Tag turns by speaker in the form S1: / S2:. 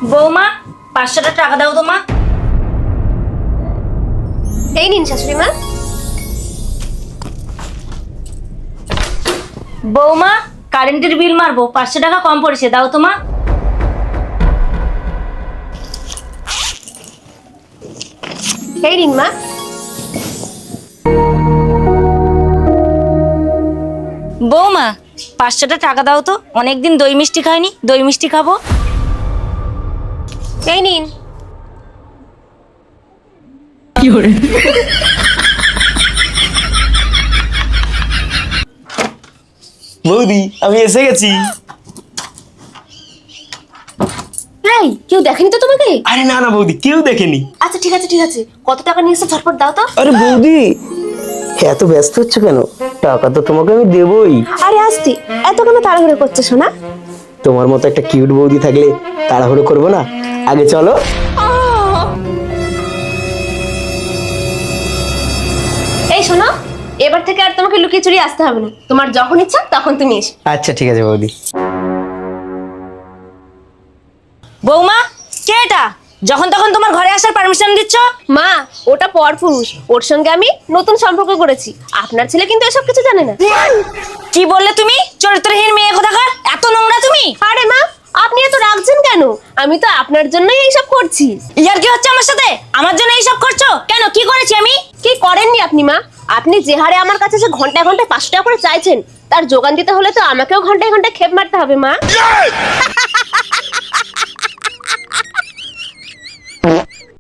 S1: বৌমা 500 টাকা দাও তো মা।
S2: এই নিন শাশুড়ি মা।
S1: বৌমা কারেন্টের বিল মারবো, 500 টাকা কম পড়েছে, দাও তো মা।
S2: এই নিন মা।
S1: বৌমা 500 টাকা দাও তো, অনেকদিন দই মিষ্টি খাইনি, দই মিষ্টি খাবো।
S2: এই নিন।
S3: বৌদি আমি এসে গেছি।
S2: এই কেউ দেখেনি তো তোমাকে?
S3: আরে না না বৌদি, কেউ দেখেনি।
S2: আচ্ছা ঠিক আছে ঠিক আছে, কত টাকা নিয়েছো ঝটপট দাও তো।
S3: আরে বৌদি এত ব্যস্ত হচ্ছে কেন? টাকা তো তোমাকে আমি দেবই।
S2: আরে আসতে এত কেন তাড়াহুড়ো করছো শোনা?
S3: তোমার মতো একটা কিউট বৌদি থাকলে তাড়াহুড়ো করবো না? আগে চলো।
S2: এই শোনো, এবার থেকে আর তোমাকে লুকিয়ে চুরিয়ে আসতে হবে না, তোমার যখন ইচ্ছা তখন তুমি এসো।
S3: আচ্ছা ঠিক আছে বৌদি।
S1: বৌমা কে এটা? যখন তখন তোমার ঘরে আসার পারমিশন দিচ্ছ?
S2: মা ওটা পরপুরুষ, ওর সঙ্গে আমি নতুন সম্পর্ক করেছি। আপনার ছেলে কিন্তু এসব কিছু জানে না।
S1: কি বললে তুমি? চরিত্রহীন মেয়ে কোথাকার, এত নোংরা তুমি!
S2: আরে মা আপনি এত রাগছেন কেন? আমি তো আপনার জন্যই এইসব করছি।
S1: ইয়ার কি হচ্ছে আমার সাথে? আমার জন্য এইসব করছো কেন? কি করেছি আমি?
S2: কি করেননি আপনি মা? আপনি যে হারে আমার কাছে যে ঘন্টায় ঘন্টায় 500 টাকা করে চাইছেন, তার যোগান দিতে হলে তো আমাকেও ঘন্টায় ঘন্টায় খেপ মারতে হবে মা।